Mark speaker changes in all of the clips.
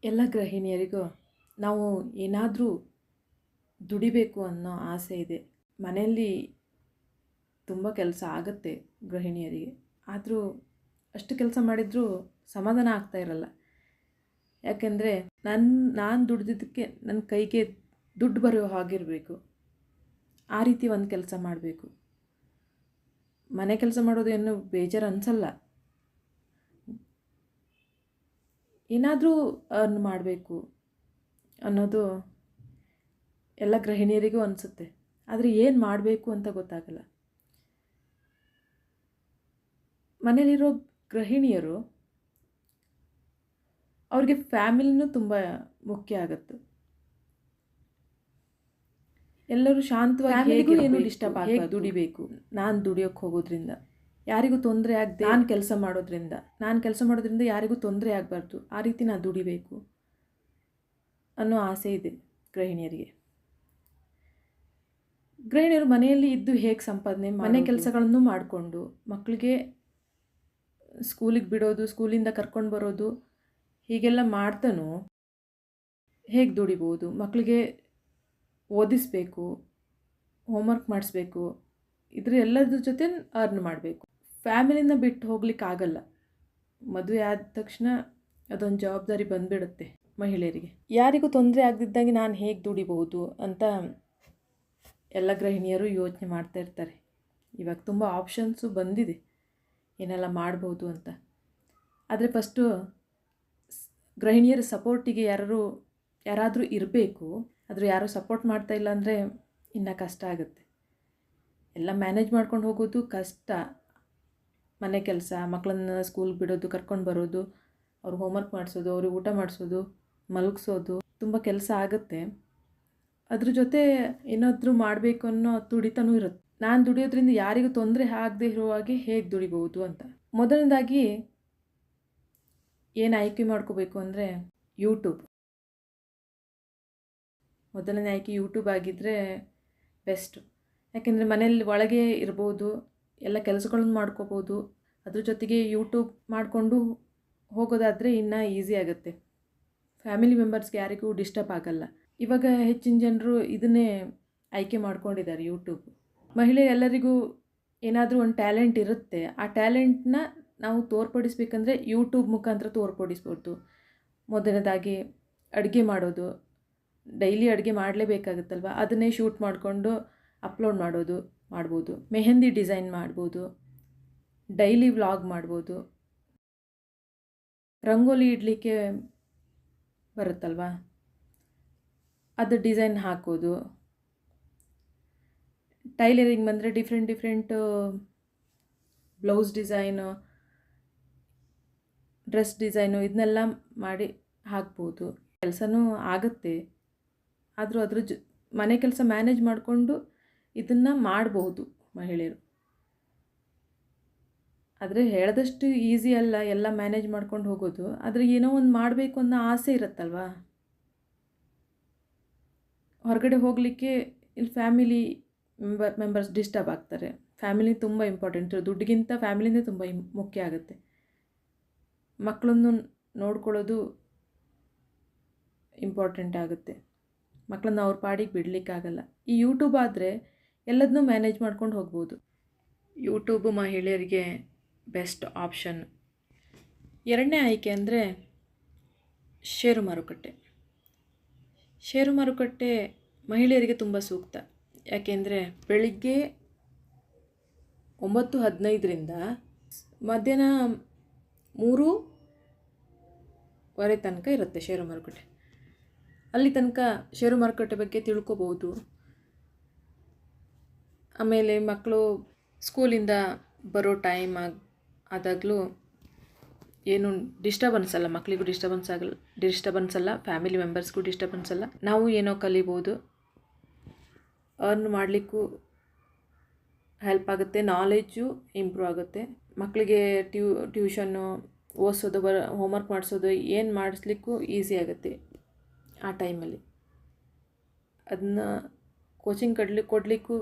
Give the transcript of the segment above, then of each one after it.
Speaker 1: ಎಲ್ಲ ಗೃಹಿಣಿಯರಿಗೂ ನಾವು ಏನಾದರೂ ದುಡಿಬೇಕು ಅನ್ನೋ ಆಸೆ ಇದೆ. ಮನೆಯಲ್ಲಿ ತುಂಬ ಕೆಲಸ ಆಗುತ್ತೆ ಗೃಹಿಣಿಯರಿಗೆ. ಆದರೂ ಅಷ್ಟು ಕೆಲಸ ಮಾಡಿದರೂ ಸಮಾಧಾನ ಆಗ್ತಾ ಇರಲ್ಲ. ಯಾಕೆಂದರೆ ನಾನು ದುಡಿದಿದ್ದಕ್ಕೆ ನನ್ನ ಕೈಗೆ ದುಡ್ಡು ಬರೋ ಹಾಗಿರಬೇಕು. ಆ ರೀತಿ ಒಂದು ಕೆಲಸ ಮಾಡಬೇಕು. ಮನೆ ಕೆಲಸ ಮಾಡೋದು ಏನು ಬೇಜಾರು ಅನಿಸಲ್ಲ. ಏನಾದರೂ ಅರ್ನ್ ಮಾಡಬೇಕು ಅನ್ನೋದು ಎಲ್ಲ ಗೃಹಿಣಿಯರಿಗೂ ಅನಿಸುತ್ತೆ. ಆದರೆ ಏನು ಮಾಡಬೇಕು ಅಂತ ಗೊತ್ತಾಗಲ್ಲ. ಮನೇಲಿರೋ ಗೃಹಿಣಿಯರು ಅವ್ರಿಗೆ ಫ್ಯಾಮಿಲಿನೂ ತುಂಬ ಮುಖ್ಯ ಆಗುತ್ತೆ. ಎಲ್ಲರೂ ಶಾಂತವಾಗಿ ಏನು ಡಿಸ್ಟರ್ಬ್ ಆಗಬೇಕು, ದುಡಿಬೇಕು. ನಾನು ದುಡಿಯೋಕ್ಕೆ ಹೋಗೋದ್ರಿಂದ ಯಾರಿಗೂ ತೊಂದರೆ ಆಗದೆ ನಾನು ಕೆಲಸ ಮಾಡೋದ್ರಿಂದ ಯಾರಿಗೂ ತೊಂದರೆ ಆಗಬಾರ್ದು. ಆ ರೀತಿ ನಾನು ದುಡಿಬೇಕು ಅನ್ನೋ ಆಸೆ ಇದೆ ಗೃಹಿಣಿಯರಿಗೆ. ಗೃಹಿಣಿಯರು ಮನೆಯಲ್ಲಿ ಇದ್ದು ಹೇಗೆ ಸಂಪಾದನೆ ಮನೆ ಕೆಲಸಗಳನ್ನು ಮಾಡಿಕೊಂಡು ಮಕ್ಕಳಿಗೆ ಸ್ಕೂಲಿಗೆ ಬಿಡೋದು, ಸ್ಕೂಲಿಂದ ಕರ್ಕೊಂಡು ಬರೋದು ಹೀಗೆಲ್ಲ ಮಾಡ್ತಾನೂ ಹೇಗೆ ದುಡಿಬೋದು. ಮಕ್ಕಳಿಗೆ ಓದಿಸಬೇಕು, ಹೋಮ್ವರ್ಕ್ ಮಾಡಿಸ್ಬೇಕು, ಎಲ್ಲದ್ರ ಜೊತೆ ಅರ್ನ್ ಮಾಡಬೇಕು. ಫ್ಯಾಮಿಲಿನ ಬಿಟ್ಟು ಹೋಗ್ಲಿಕ್ಕಾಗಲ್ಲ. ಮದುವೆ ಆದ ತಕ್ಷಣ ಅದೊಂದು ಜವಾಬ್ದಾರಿ ಬಂದುಬಿಡುತ್ತೆ ಮಹಿಳೆಯರಿಗೆ. ಯಾರಿಗೂ ತೊಂದರೆ ಆಗದಿದ್ದಂಗೆ ನಾನು ಹೇಗೆ ದುಡಿಬಹುದು ಅಂತ ಎಲ್ಲ ಗೃಹಿಣಿಯರು ಯೋಚನೆ ಮಾಡ್ತಾ ಇರ್ತಾರೆ. ಇವಾಗ ತುಂಬ ಆಪ್ಷನ್ಸು ಬಂದಿದೆ ಏನೆಲ್ಲ ಮಾಡ್ಬೋದು ಅಂತ. ಆದರೆ ಫಸ್ಟು ಗೃಹಿಣಿಯರ ಸಪೋರ್ಟಿಗೆ ಯಾರಾದರೂ ಇರಬೇಕು. ಆದರೆ ಯಾರೂ ಸಪೋರ್ಟ್ ಮಾಡ್ತಾ ಇಲ್ಲ ಅಂದರೆ ಇನ್ನೂ ಕಷ್ಟ ಆಗುತ್ತೆ. ಎಲ್ಲ ಮ್ಯಾನೇಜ್ ಮಾಡ್ಕೊಂಡು ಹೋಗೋದು ಕಷ್ಟ. ಮನೆ ಕೆಲಸ, ಮಕ್ಕಳನ್ನ ಸ್ಕೂಲ್ಗೆ ಬಿಡೋದು, ಕರ್ಕೊಂಡು ಬರೋದು, ಅವ್ರು ಹೋಮ್ವರ್ಕ್ ಮಾಡಿಸೋದು, ಅವ್ರಿಗೆ ಊಟ ಮಾಡಿಸೋದು, ಮಲಗಿಸೋದು, ತುಂಬ ಕೆಲಸ ಆಗುತ್ತೆ. ಅದ್ರ ಜೊತೆ ಏನಾದರೂ ಮಾಡಬೇಕು ಅನ್ನೋ ತುಡಿತನೂ ಇರುತ್ತೆ. ನಾನು ದುಡಿಯೋದ್ರಿಂದ ಯಾರಿಗೂ ತೊಂದರೆ ಆಗದೆ ಇರೋ ಹಾಗೆ ಹೇಗೆ ದುಡಿಬೋದು ಅಂತ. ಮೊದಲನೇದಾಗಿ ಏನು ಆಯ್ಕೆ ಮಾಡ್ಕೋಬೇಕು ಅಂದರೆ ಯೂಟ್ಯೂಬ್. ಮೊದಲನೇ ಆಯ್ಕೆ ಯೂಟ್ಯೂಬ್ ಆಗಿದ್ದರೆ ಬೆಸ್ಟು. ಯಾಕೆಂದರೆ ಮನೇಲಿ ಒಳಗೆ ಇರ್ಬೋದು, ಎಲ್ಲ ಕೆಲಸಗಳನ್ನು ಮಾಡ್ಕೋಬೋದು. ಅದ್ರ ಜೊತೆಗೆ ಯೂಟ್ಯೂಬ್ ಮಾಡಿಕೊಂಡು ಹೋಗೋದಾದರೆ ಇನ್ನೂ ಈಸಿ ಆಗುತ್ತೆ. ಫ್ಯಾಮಿಲಿ ಮೆಂಬರ್ಸ್ಗೆ ಯಾರಿಗೂ ಡಿಸ್ಟರ್ಬ್ ಆಗಲ್ಲ. ಇವಾಗ ಹೆಚ್ಚಿನ ಜನರು ಇದನ್ನೇ ಆಯ್ಕೆ ಮಾಡ್ಕೊಂಡಿದ್ದಾರೆ, ಯೂಟ್ಯೂಬ್. ಮಹಿಳೆಯರೆಲ್ಲರಿಗೂ ಏನಾದರೂ ಒಂದು ಟ್ಯಾಲೆಂಟ್ ಇರುತ್ತೆ. ಆ ಟ್ಯಾಲೆಂಟ್ನ ನಾವು ತೋರ್ಪಡಿಸ್ಬೇಕಂದ್ರೆ ಯೂಟ್ಯೂಬ್ ಮುಖಾಂತರ ತೋರ್ಪಡಿಸ್ಬೋದು. ಮೊದಲನೇದಾಗಿ ಅಡುಗೆ ಮಾಡೋದು, ಡೈಲಿ ಅಡುಗೆ ಮಾಡಲೇಬೇಕಾಗುತ್ತಲ್ವ, ಅದನ್ನೇ ಶೂಟ್ ಮಾಡಿಕೊಂಡು ಅಪ್ಲೋಡ್ ಮಾಡ್ಬೋದು. ಮೆಹಂದಿ ಡಿಸೈನ್ ಮಾಡ್ಬೋದು, ಡೈಲಿ ವ್ಲಾಗ್ ಮಾಡ್ಬೋದು, ರಂಗೋಲಿ ಇಡಲಿಕ್ಕೆ ಬರುತ್ತಲ್ವ ಅದು ಡಿಸೈನ್ ಹಾಕೋದು, ಟೈಲರಿಂಗ್ ಬಂದರೆ different blouse design, dress design ಇದನ್ನೆಲ್ಲ ಮಾಡಿ ಹಾಕ್ಬೋದು. ಕೆಲಸನೂ ಆಗುತ್ತೆ. ಆದರೂ ಮನೆ ಕೆಲಸ ಮ್ಯಾನೇಜ್ ಮಾಡಿಕೊಂಡು ಇದನ್ನು ಮಾಡಬಹುದು ಮಹಿಳೆಯರು. ಆದರೆ ಹೇಳಿದಷ್ಟು ಈಸಿ ಅಲ್ಲ ಎಲ್ಲ ಮ್ಯಾನೇಜ್ ಮಾಡ್ಕೊಂಡು ಹೋಗೋದು. ಆದರೆ ಏನೋ ಒಂದು ಮಾಡಬೇಕು ಅನ್ನೋ ಆಸೆ ಇರುತ್ತಲ್ವ. ಹೊರಗಡೆ ಹೋಗಲಿಕ್ಕೆ ಇಲ್ಲಿ ಫ್ಯಾಮಿಲಿ ಮೆಂಬರ್ಸ್ ಡಿಸ್ಟರ್ಬ್ ಆಗ್ತಾರೆ. ಫ್ಯಾಮಿಲಿ ತುಂಬ ಇಂಪಾರ್ಟೆಂಟ್. ದುಡ್ಡಿಗಿಂತ ಫ್ಯಾಮಿಲಿನೇ ತುಂಬ ಮುಖ್ಯ ಆಗುತ್ತೆ. ಮಕ್ಕಳನ್ನು ನೋಡ್ಕೊಳ್ಳೋದು ಇಂಪಾರ್ಟೆಂಟ್ ಆಗುತ್ತೆ. ಮಕ್ಕಳನ್ನ ಅವ್ರ ಪಾಡಿಗೆ ಬಿಡಲಿಕ್ಕಾಗಲ್ಲ. ಈ ಯೂಟ್ಯೂಬ್ ಆದರೆ ಎಲ್ಲದನ್ನೂ ಮ್ಯಾನೇಜ್ ಮಾಡ್ಕೊಂಡು ಹೋಗ್ಬೋದು. ಯೂಟ್ಯೂಬು ಮಹಿಳೆಯರಿಗೆ ಬೆಸ್ಟ್ ಆಪ್ಷನ್. ಎರಡನೇ ಆಯ್ಕೆ ಅಂದರೆ ಷೇರು ಮಾರುಕಟ್ಟೆ. ಷೇರು ಮಾರುಕಟ್ಟೆ ಮಹಿಳೆಯರಿಗೆ ತುಂಬ ಸೂಕ್ತ. ಯಾಕೆಂದರೆ ಬೆಳಿಗ್ಗೆ 9:15ರಿಂದ ಮಧ್ಯಾಹ್ನ 3:00 ತನಕ ಇರುತ್ತೆ ಷೇರು ಮಾರುಕಟ್ಟೆ. ಅಲ್ಲಿ ತನಕ ಷೇರು ಮಾರುಕಟ್ಟೆ ಬಗ್ಗೆ ತಿಳ್ಕೊಬೋದು. ಆಮೇಲೆ ಮಕ್ಕಳು ಸ್ಕೂಲಿಂದ ಬರೋ ಟೈಮ್ ಆದಾಗಲೂ ಏನು ಡಿಸ್ಟರ್ಬೆನ್ಸ್ ಅಲ್ಲ, ಮಕ್ಕಳಿಗೂ ಡಿಸ್ಟರ್ಬೆನ್ಸ್ ಅಲ್ಲ, ಫ್ಯಾಮಿಲಿ ಮೆಂಬರ್ಸ್ಗೂ ಡಿಸ್ಟರ್ಬೆನ್ಸ್ ಅಲ್ಲ. ನಾವು ಏನೋ ಕಲಿಬೋದು, ಅರ್ನ್ ಮಾಡಲಿಕ್ಕೂ ಹೆಲ್ಪ್ ಆಗುತ್ತೆ, ನಾಲೆಡ್ಜು ಇಂಪ್ರೂವ್ ಆಗುತ್ತೆ. ಮಕ್ಕಳಿಗೆ ಟ್ಯೂಷನ್ನು, ಓದಿಸೋದು, ಹೋಮ್ವರ್ಕ್ ಮಾಡಿಸೋದು ಏನು ಮಾಡಿಸ್ಲಿಕ್ಕೂ ಈಸಿ ಆಗುತ್ತೆ ಆ ಟೈಮಲ್ಲಿ. ಅದನ್ನ ಕೋಚಿಂಗ್ ಕೊಡಲಿಕ್ಕೂ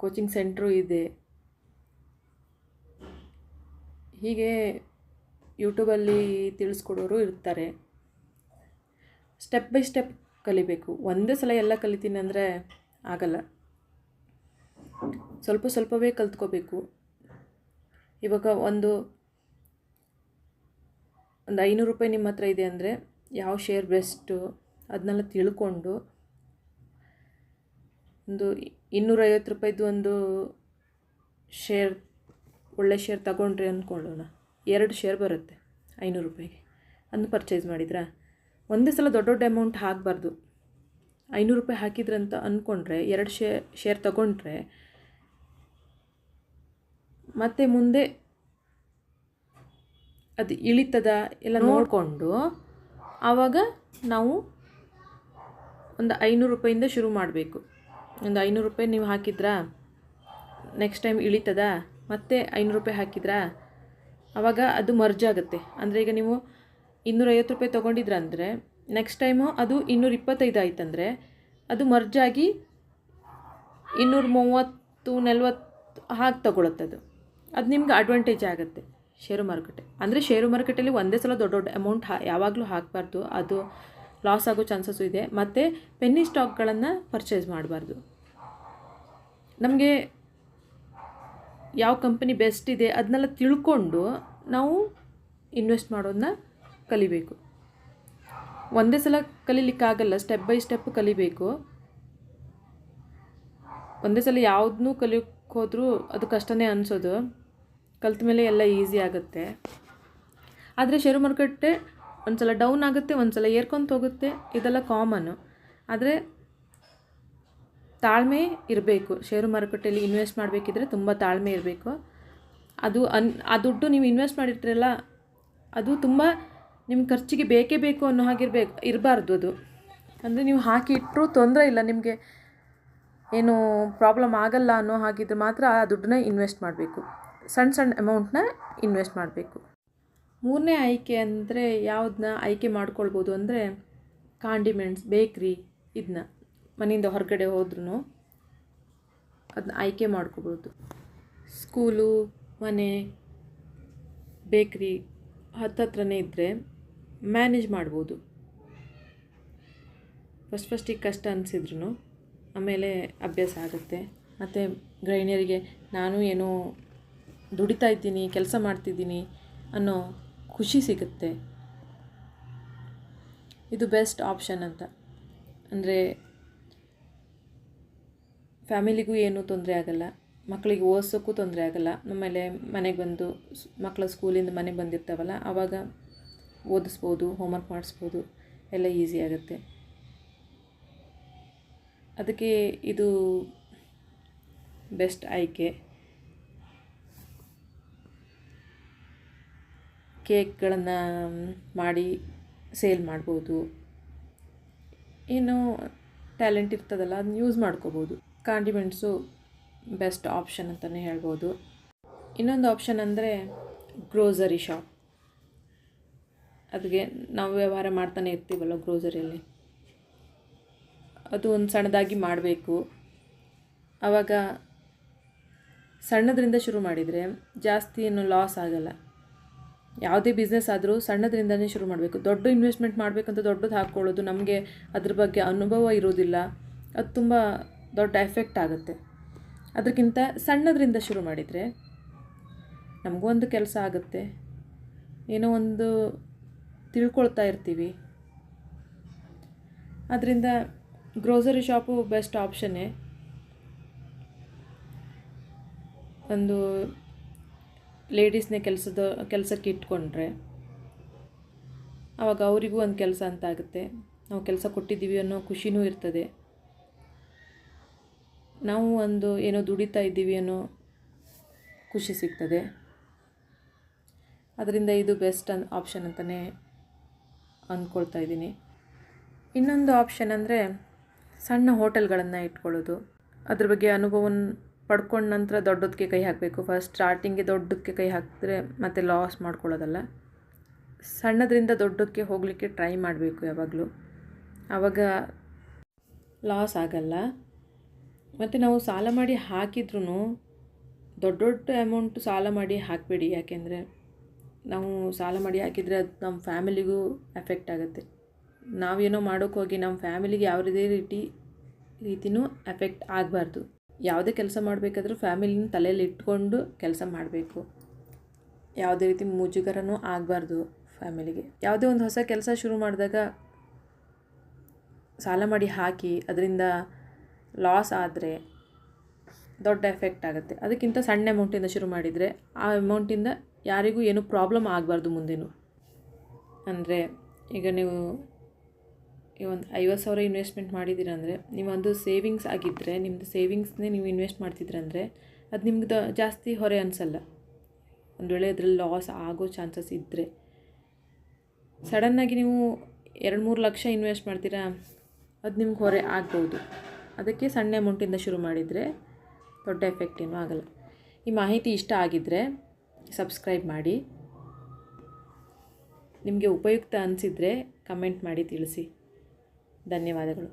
Speaker 1: ಕೋಚಿಂಗ್ ಸೆಂಟ್ರು ಇದೆ. ಹೀಗೆ ಯೂಟ್ಯೂಬಲ್ಲಿ ತಿಳಿಸ್ಕೊಡೋರು ಇರ್ತಾರೆ. ಸ್ಟೆಪ್ ಬೈ ಸ್ಟೆಪ್ ಕಲಿಬೇಕು. ಒಂದೇ ಸಲ ಎಲ್ಲ ಕಲಿತೀನಿ ಅಂದರೆ ಆಗಲ್ಲ. ಸ್ವಲ್ಪ ಸ್ವಲ್ಪವೇ ಕಲ್ತ್ಕೋಬೇಕು. ಇವಾಗ ಒಂದು 500 ರೂಪಾಯಿ ನಿಮ್ಮ ಹತ್ರ ಇದೆ ಅಂದರೆ ಯಾವ ಶೇರ್ ಬೆಸ್ಟು ಅದನ್ನೆಲ್ಲ ತಿಳ್ಕೊಂಡು ಒಂದು 250 ರೂಪಾಯಿದು ಒಂದು ಶೇರ್, ಒಳ್ಳೆ ಶೇರ್ ತಗೊಂಡ್ರಿ ಅಂದ್ಕೊಳ್ಳೋಣ. 2 ಶೇರ್ ಬರುತ್ತೆ 500 ರೂಪಾಯಿಗೆ. ಅದನ್ನು ಪರ್ಚೇಸ್ ಮಾಡಿದ್ರಾ, ಒಂದೇ ಸಲ ದೊಡ್ಡ ದೊಡ್ಡ ಅಮೌಂಟ್ ಹಾಕಬಾರ್ದು. 500 ರೂಪಾಯಿ ಹಾಕಿದ್ರಂತ ಅಂದ್ಕೊಂಡ್ರೆ 2 ಶೇರ್ ತಗೊಂಡ್ರೆ ಮತ್ತು ಮುಂದೆ ಅದು ಇಳಿತದ ಎಲ್ಲ ನೋಡಿಕೊಂಡು ಆವಾಗ ನಾವು ಒಂದು 500 ರೂಪಾಯಿಂದ ಶುರು ಮಾಡಬೇಕು. ಒಂದು 500 ರೂಪಾಯಿ ನೀವು ಹಾಕಿದ್ರಾ, ನೆಕ್ಸ್ಟ್ ಟೈಮ್ ಇಳಿತದ, ಮತ್ತೆ 500 ರೂಪಾಯಿ ಹಾಕಿದ್ರಾ, ಆವಾಗ ಅದು ಮರ್ಜ್ ಆಗುತ್ತೆ. ಅಂದರೆ ಈಗ ನೀವು 250 ರೂಪಾಯಿ ತೊಗೊಂಡಿದ್ರ ಅಂದರೆ ನೆಕ್ಸ್ಟ್ ಟೈಮು ಅದು 225 ಆಯ್ತಂದರೆ ಅದು ಮರ್ಜಾಗಿ 230, 40 ಹಾಗೆ ತಗೊಳುತ್ತದು. ಅದು ನಿಮ್ಗೆ ಅಡ್ವಾಂಟೇಜ್ ಆಗುತ್ತೆ ಷೇರು ಮಾರುಕಟ್ಟೆ. ಅಂದರೆ ಷೇರು ಮಾರುಕಟ್ಟೆಯಲ್ಲಿ ಒಂದೇ ಸಲ ದೊಡ್ಡ ದೊಡ್ಡ ಅಮೌಂಟ್ ಯಾವಾಗಲೂ ಹಾಕಬಾರ್ದು, ಅದು ಲಾಸ್ ಆಗೋ ಚಾನ್ಸಸ್ಸು ಇದೆ. ಮತ್ತು ಪೆನ್ನಿ ಸ್ಟಾಕ್ಗಳನ್ನು ಪರ್ಚೇಸ್ ಮಾಡಬಾರ್ದು. ನಮಗೆ ಯಾವ ಕಂಪನಿ ಬೆಸ್ಟ್ ಇದೆ ಅದನ್ನೆಲ್ಲ ತಿಳ್ಕೊಂಡು ನಾವು ಇನ್ವೆಸ್ಟ್ ಮಾಡೋದನ್ನ ಕಲಿಬೇಕು. ಒಂದೇ ಸಲ ಕಲೀಲಿಕ್ಕಾಗಲ್ಲ, ಸ್ಟೆಪ್ ಬೈ ಸ್ಟೆಪ್ ಕಲಿಬೇಕು. ಒಂದೇ ಸಲ ಯಾವುದನ್ನೂ ಕಲಿಯೋಕ್ಕೆ ಹೋದರೂ ಅದು ಕಷ್ಟನೇ ಅನಿಸೋದು. ಕಲ್ತ ಮೇಲೆ ಎಲ್ಲ ಈಸಿ ಆಗುತ್ತೆ. ಆದರೆ ಷೇರು ಮಾರುಕಟ್ಟೆ ಒಂದು ಸಲ ಡೌನ್ ಆಗುತ್ತೆ, ಒಂದು ಸಲ ಏರ್ಕೊಂತ ಹೋಗುತ್ತೆ, ಇದೆಲ್ಲ ಕಾಮನ್ನು. ಆದರೆ ತಾಳ್ಮೆ ಇರಬೇಕು. ಷೇರು ಮಾರುಕಟ್ಟೆಯಲ್ಲಿ ಇನ್ವೆಸ್ಟ್ ಮಾಡಬೇಕಿದ್ರೆ ತುಂಬ ತಾಳ್ಮೆ ಇರಬೇಕು. ಆ ದುಡ್ಡು ನೀವು ಇನ್ವೆಸ್ಟ್ ಮಾಡಿರ್ತೀರಲ್ಲ, ಅದು ತುಂಬ ನಿಮ್ಮ ಖರ್ಚಿಗೆ ಬೇಕೇ ಬೇಕು ಅನ್ನೋ ಇರಬಾರ್ದು ಅದು. ಅಂದರೆ ನೀವು ಹಾಕಿ ಇಟ್ಟರೂ ತೊಂದರೆ ಇಲ್ಲ, ನಿಮಗೆ ಏನು ಪ್ರಾಬ್ಲಮ್ ಆಗಲ್ಲ ಅನ್ನೋ ಹಾಗಿದ್ರೆ ಮಾತ್ರ ಆ ದುಡ್ಡನ್ನ ಇನ್ವೆಸ್ಟ್ ಮಾಡಬೇಕು. ಸಣ್ಣ ಸಣ್ಣ ಅಮೌಂಟ್ನ ಇನ್ವೆಸ್ಟ್ ಮಾಡಬೇಕು. 3ನೇ ಆಯ್ಕೆ ಅಂದರೆ ಯಾವುದನ್ನ ಆಯ್ಕೆ ಮಾಡ್ಕೊಳ್ಬೋದು ಅಂದರೆ ಕಾಂಡಿಮೆಂಟ್ಸ್, ಬೇಕ್ರಿ, ಇದನ್ನ ಮನೆಯಿಂದ ಹೊರಗಡೆ ಹೋದ್ರೂ ಅದನ್ನ ಆಯ್ಕೆ ಮಾಡ್ಕೋಬೋದು. ಸ್ಕೂಲು, ಮನೆ, ಬೇಕ್ರಿ ಹತ್ತತ್ರನೇ ಇದ್ದರೆ ಮ್ಯಾನೇಜ್ ಮಾಡ್ಬೋದು. ಫಸ್ಟಿಗೆ ಕಷ್ಟ ಅನಿಸಿದ್ರು ಆಮೇಲೆ ಅಭ್ಯಾಸ ಆಗುತ್ತೆ. ಮತ್ತು ಗೃಹಿಣಿಯರಿಗೆ ನಾನು ಏನೋ ದುಡಿತಾ ಇದ್ದೀನಿ, ಕೆಲಸ ಮಾಡ್ತಿದ್ದೀನಿ ಅನ್ನೋ ಖುಷಿ ಸಿಗುತ್ತೆ. ಇದು ಬೆಸ್ಟ್ ಆಪ್ಷನ್ ಅಂತ. ಅಂದರೆ ಫ್ಯಾಮಿಲಿಗೂ ಏನೂ ತೊಂದರೆ ಆಗಲ್ಲ, ಮಕ್ಕಳಿಗೆ ಓದಿಸೋಕ್ಕೂ ತೊಂದರೆ ಆಗಲ್ಲ. ಆಮೇಲೆ ಮನೆಗೆ ಬಂದು ಮಕ್ಕಳ ಸ್ಕೂಲಿಂದ ಮನೆಗೆ ಬಂದಿರ್ತಾವಲ್ಲ, ಆವಾಗ ಓದಿಸ್ಬೋದು, ಹೋಮ್ವರ್ಕ್ ಮಾಡಿಸ್ಬೋದು, ಎಲ್ಲ ಈಸಿ ಆಗುತ್ತೆ. ಅದಕ್ಕೆ ಇದು ಬೆಸ್ಟ್ ಆಯ್ಕೆ. ಕೇಕ್ಗಳನ್ನು ಮಾಡಿ ಸೇಲ್ ಮಾಡ್ಬೋದು. ಏನೋ ಟ್ಯಾಲೆಂಟ್ ಇರ್ತದಲ್ಲ ಅದನ್ನ ಯೂಸ್ ಮಾಡ್ಕೋಬೋದು. ಕಾಂಡಿಮೆಂಟ್ಸು ಬೆಸ್ಟ್ ಆಪ್ಷನ್ ಅಂತಲೇ ಹೇಳ್ಬೋದು. ಇನ್ನೊಂದು ಆಪ್ಷನ್ ಅಂದರೆ ಗ್ರೋಸರಿ ಶಾಪ್. ಅದಕ್ಕೆ ನಾವು ವ್ಯವಹಾರ ಮಾಡ್ತಾನೆ ಇರ್ತೀವಲ್ಲ ಗ್ರೋಸರಿಯಲ್ಲಿ, ಅದು ಒಂದು ಸಣ್ಣದಾಗಿ ಮಾಡಬೇಕು. ಆವಾಗ ಸಣ್ಣದರಿಂದ ಶುರು ಮಾಡಿದರೆ ಜಾಸ್ತಿ ಏನು ಲಾಸ್ ಆಗಲ್ಲ. ಯಾವುದೇ ಬಿಸ್ನೆಸ್ ಆದರೂ ಸಣ್ಣದರಿಂದನೇ ಶುರು ಮಾಡಬೇಕು. ದೊಡ್ಡ ಇನ್ವೆಸ್ಟ್ಮೆಂಟ್ ಮಾಡಬೇಕಂತ ದೊಡ್ಡದು ಹಾಕ್ಕೊಳ್ಳೋದು, ನಮಗೆ ಅದ್ರ ಬಗ್ಗೆ ಅನುಭವ ಇರೋದಿಲ್ಲ, ಅದು ತುಂಬ ದೊಡ್ಡ ಎಫೆಕ್ಟ್ ಆಗುತ್ತೆ. ಅದಕ್ಕಿಂತ ಸಣ್ಣದರಿಂದ ಶುರು ಮಾಡಿದರೆ ನಮಗೂ ಒಂದು ಕೆಲಸ ಆಗುತ್ತೆ, ಏನೋ ಒಂದು ತಿಳ್ಕೊಳ್ತಾ ಇರ್ತೀವಿ. ಅದರಿಂದ ಗ್ರೋಸರಿ ಶಾಪು ಬೆಸ್ಟ್ ಆಪ್ಷನ್ನೇ. ಒಂದು ಲೇಡೀಸ್ನೇ ಕೆಲಸಕ್ಕೆ ಇಟ್ಕೊಂಡ್ರೆ ಆವಾಗ ಅವರಿಗೂ ಒಂದು ಕೆಲಸ ಅಂತ ಆಗುತ್ತೆ. ನಾವು ಕೆಲಸ ಕೊಟ್ಟಿದ್ದೀವಿ ಅನ್ನೋ ಖುಷಿನೂ ಇರ್ತದೆ. ನಾವು ಒಂದು ಏನೋ ದುಡಿತಾ ಇದ್ದೀವಿ ಅನ್ನೋ ಖುಷಿ ಸಿಗ್ತದೆ. ಅದರಿಂದ ಇದು ಬೆಸ್ಟ್ ಆಪ್ಷನ್ ಅಂತಲೇ ಅಂದ್ಕೊಳ್ತಾ ಇದ್ದೀನಿ. ಇನ್ನೊಂದು ಆಪ್ಷನ್ ಅಂದರೆ ಸಣ್ಣ ಹೋಟೆಲ್ಗಳನ್ನು ಇಟ್ಕೊಳ್ಳೋದು. ಅದ್ರ ಬಗ್ಗೆ ಅನುಭವನ ಪಡ್ಕೊಂಡ ನಂತರ ದೊಡ್ಡದಕ್ಕೆ ಕೈ ಹಾಕಬೇಕು. ಫಸ್ಟ್ ಸ್ಟಾರ್ಟಿಂಗ್ಗೆ ದೊಡ್ಡಕ್ಕೆ ಕೈ ಹಾಕಿದ್ರೆ ಮತ್ತೆ ಲಾಸ್ ಮಾಡ್ಕೊಳ್ಳೋದಲ್ಲ. ಸಣ್ಣದರಿಂದ ದೊಡ್ಡಕ್ಕೆ ಹೋಗಲಿಕ್ಕೆ ಟ್ರೈ ಮಾಡಬೇಕು ಯಾವಾಗಲೂ. ಆವಾಗ ಲಾಸ್ ಆಗಲ್ಲ. ಮತ್ತು ನಾವು ಸಾಲ ಮಾಡಿ ಹಾಕಿದ್ರೂ ದೊಡ್ಡ ದೊಡ್ಡ ಅಮೌಂಟು ಸಾಲ ಮಾಡಿ ಹಾಕಬೇಡಿ. ಯಾಕೆಂದರೆ ನಾವು ಸಾಲ ಮಾಡಿ ಹಾಕಿದರೆ ಅದು ನಮ್ಮ ಫ್ಯಾಮಿಲಿಗೂ ಎಫೆಕ್ಟ್ ಆಗುತ್ತೆ. ನಾವೇನೋ ಮಾಡೋಕ್ಕೆ ಹೋಗಿ ನಮ್ಮ ಫ್ಯಾಮಿಲಿಗೆ ಯಾವುದೇ ರೀತಿಯೂ ಎಫೆಕ್ಟ್ ಆಗಬಾರ್ದು. ಯಾವುದೇ ಕೆಲಸ ಮಾಡಬೇಕಾದ್ರೂ ಫ್ಯಾಮಿಲಿನ ತಲೆಯಲ್ಲಿ ಇಟ್ಕೊಂಡು ಕೆಲಸ ಮಾಡಬೇಕು. ಯಾವುದೇ ರೀತಿ ಮುಜುಗರನೂ ಆಗಬಾರ್ದು ಫ್ಯಾಮಿಲಿಗೆ. ಯಾವುದೇ ಒಂದು ಹೊಸ ಕೆಲಸ ಶುರು ಮಾಡಿದಾಗ ಸಾಲ ಮಾಡಿ ಹಾಕಿ ಅದರಿಂದ ಲಾಸ್ ಆದರೆ ದೊಡ್ಡ ಎಫೆಕ್ಟ್ ಆಗುತ್ತೆ. ಅದಕ್ಕಿಂತ ಸಣ್ಣ ಅಮೌಂಟಿಂದ ಶುರು ಮಾಡಿದರೆ ಆ ಅಮೌಂಟಿಂದ ಯಾರಿಗೂ ಏನೂ ಪ್ರಾಬ್ಲಮ್ ಆಗಬಾರ್ದು ಮುಂದೇನು. ಅಂದರೆ ಈಗ ನೀವು ಒಂದು 50,000 ಇನ್ವೆಸ್ಟ್ಮೆಂಟ್ ಮಾಡಿದ್ದೀರಂದರೆ ನೀವೊಂದು ಸೇವಿಂಗ್ಸ್ ಆಗಿದ್ದರೆ ನಿಮ್ಮದು ಸೇವಿಂಗ್ಸ್ನೇ ನೀವು ಇನ್ವೆಸ್ಟ್ ಮಾಡ್ತಿದ್ರಂದರೆ ಅದು ನಿಮ್ಗೆ ಜಾಸ್ತಿ ಹೊರೆ ಅನಿಸಲ್ಲ. ಒಂದು ವೇಳೆ ಅದರಲ್ಲಿ ಲಾಸ್ ಆಗೋ ಚಾನ್ಸಸ್ ಇದ್ದರೆ, ಸಡನ್ನಾಗಿ ನೀವು 2-3 ಲಕ್ಷ ಇನ್ವೆಸ್ಟ್ ಮಾಡ್ತೀರಾ, ಅದು ನಿಮ್ಗೆ ಹೊರೆ ಆಗ್ಬೋದು. ಅದಕ್ಕೆ ಸಣ್ಣ ಅಮೌಂಟಿಂದ ಶುರು ಮಾಡಿದರೆ ದೊಡ್ಡ ಎಫೆಕ್ಟ್ ಏನೂ ಆಗಲ್ಲ. ಈ ಮಾಹಿತಿ ಇಷ್ಟ ಆಗಿದ್ದರೆ ಸಬ್ಸ್ಕ್ರೈಬ್ ಮಾಡಿ. ನಿಮಗೆ ಉಪಯುಕ್ತ ಅನಿಸಿದರೆ ಕಮೆಂಟ್ ಮಾಡಿ ತಿಳಿಸಿ. ಧನ್ಯವಾದಗಳು.